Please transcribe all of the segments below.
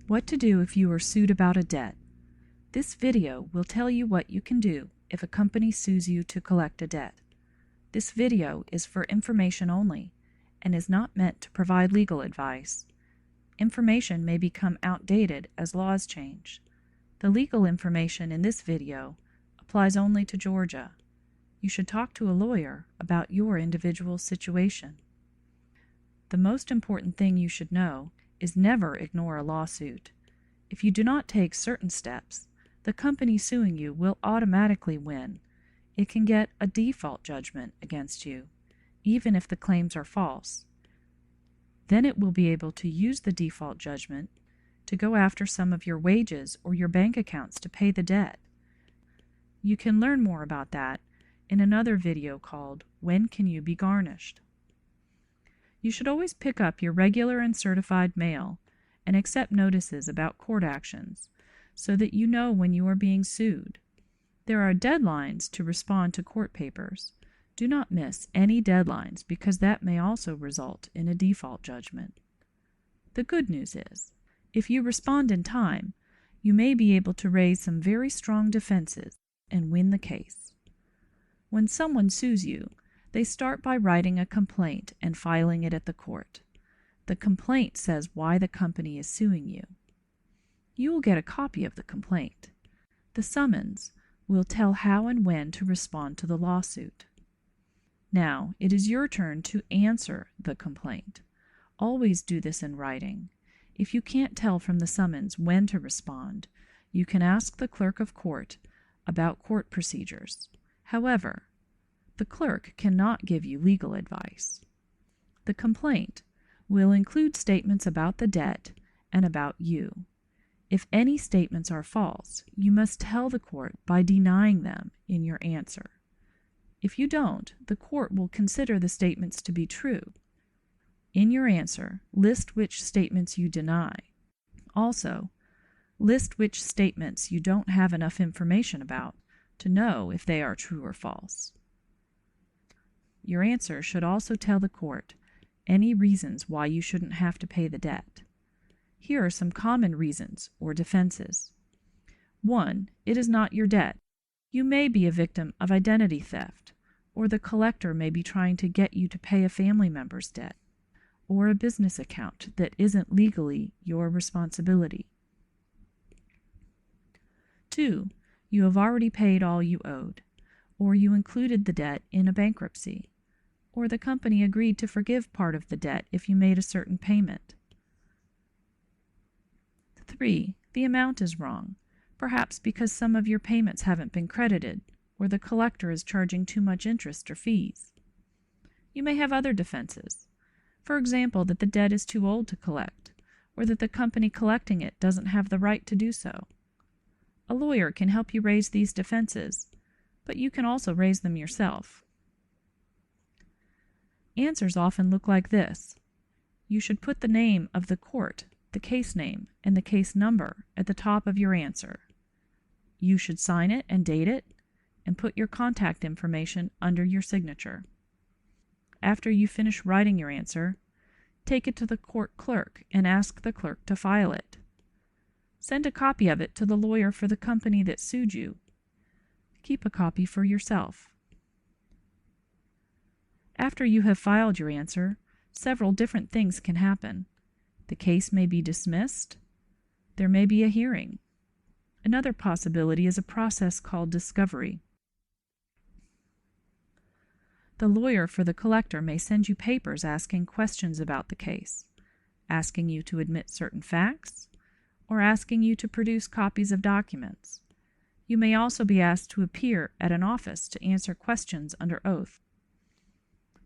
What to do if you are sued about a debt. This video will tell you what you can do if a company sues you to collect a debt. This video is for information only and is not meant to provide legal advice. Information may become outdated as laws change. The legal information in this video applies only to Georgia. You should talk to a lawyer about your individual situation. The most important thing you should know is never ignore a lawsuit. If you do not take certain steps, the company suing you will automatically win. It can get a default judgment against you, even if the claims are false. Then it will be able to use the default judgment to go after some of your wages or your bank accounts to pay the debt. You can learn more about that in another video called When Can You Be Garnished? You should always pick up your regular and certified mail and accept notices about court actions so that you know when you are being sued. There are deadlines to respond to court papers. Do not miss any deadlines because that may also result in a default judgment. The good news is, if you respond in time, you may be able to raise some very strong defenses and win the case. When someone sues you, they start by writing a complaint and filing it at the court. The complaint says why the company is suing you. You will get a copy of the complaint. The summons will tell how and when to respond to the lawsuit. Now, it is your turn to answer the complaint. Always do this in writing. If you can't tell from the summons when to respond, you can ask the clerk of court about court procedures. However, the clerk cannot give you legal advice. The complaint will include statements about the debt and about you. If any statements are false, you must tell the court by denying them in your answer. If you don't, the court will consider the statements to be true. In your answer, list which statements you deny. Also, list which statements you don't have enough information about to know if they are true or false. Your answer should also tell the court any reasons why you shouldn't have to pay the debt. Here are some common reasons or defenses. 1. It is not your debt. You may be a victim of identity theft, or the collector may be trying to get you to pay a family member's debt, or a business account that isn't legally your responsibility. 2. You have already paid all you owed, or you included the debt in a bankruptcy, or the company agreed to forgive part of the debt if you made a certain payment. 3. The amount is wrong, perhaps because some of your payments haven't been credited, or the collector is charging too much interest or fees. You may have other defenses. For example, that the debt is too old to collect, or that the company collecting it doesn't have the right to do so. A lawyer can help you raise these defenses, but you can also raise them yourself. Answers often look like this. You should put the name of the court, the case name, and the case number at the top of your answer. You should sign it and date it, and put your contact information under your signature. After you finish writing your answer, take it to the court clerk and ask the clerk to file it. Send a copy of it to the lawyer for the company that sued you. Keep a copy for yourself. After you have filed your answer, several different things can happen. The case may be dismissed. There may be a hearing. Another possibility is a process called discovery. The lawyer for the collector may send you papers asking questions about the case, asking you to admit certain facts, or asking you to produce copies of documents. You may also be asked to appear at an office to answer questions under oath.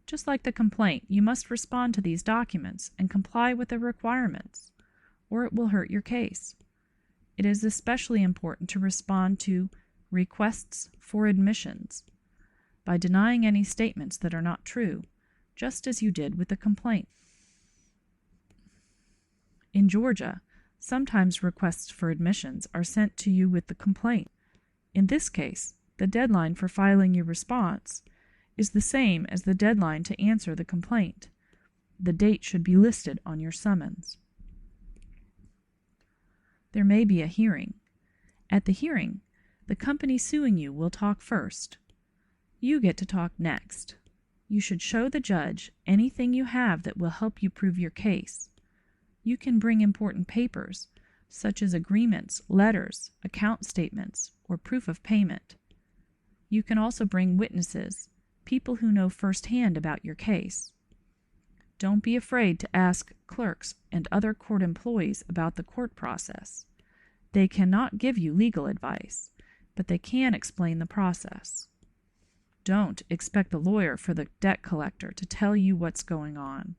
Just like the complaint, you must respond to these documents and comply with the requirements, or it will hurt your case. It is especially important to respond to requests for admissions by denying any statements that are not true, just as you did with the complaint. In Georgia, sometimes requests for admissions are sent to you with the complaint. In this case, the deadline for filing your response is the same as the deadline to answer the complaint. The date should be listed on your summons. There may be a hearing. At the hearing, the company suing you will talk first. You get to talk next. You should show the judge anything you have that will help you prove your case. You can bring important papers, such as agreements, letters, account statements, or proof of payment. You can also bring witnesses, people who know firsthand about your case. Don't be afraid to ask clerks and other court employees about the court process. They cannot give you legal advice, but they can explain the process. Don't expect the lawyer for the debt collector to tell you what's going on.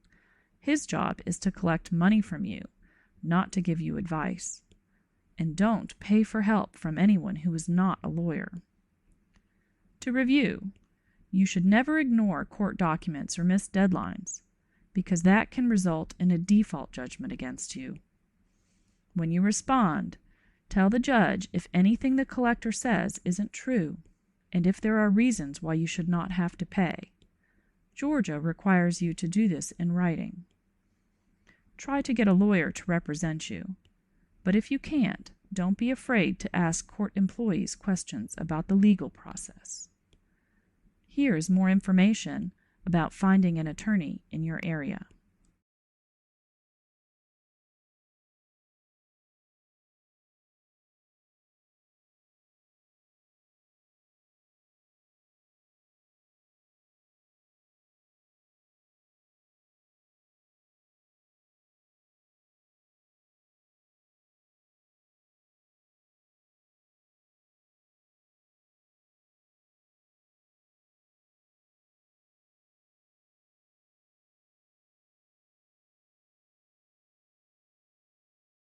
His job is to collect money from you, not to give you advice. And don't pay for help from anyone who is not a lawyer. To review, you should never ignore court documents or miss deadlines, because that can result in a default judgment against you. When you respond, tell the judge if anything the collector says isn't true, and if there are reasons why you should not have to pay. Georgia requires you to do this in writing. Try to get a lawyer to represent you, but if you can't, don't be afraid to ask court employees questions about the legal process. Here is more information about finding an attorney in your area.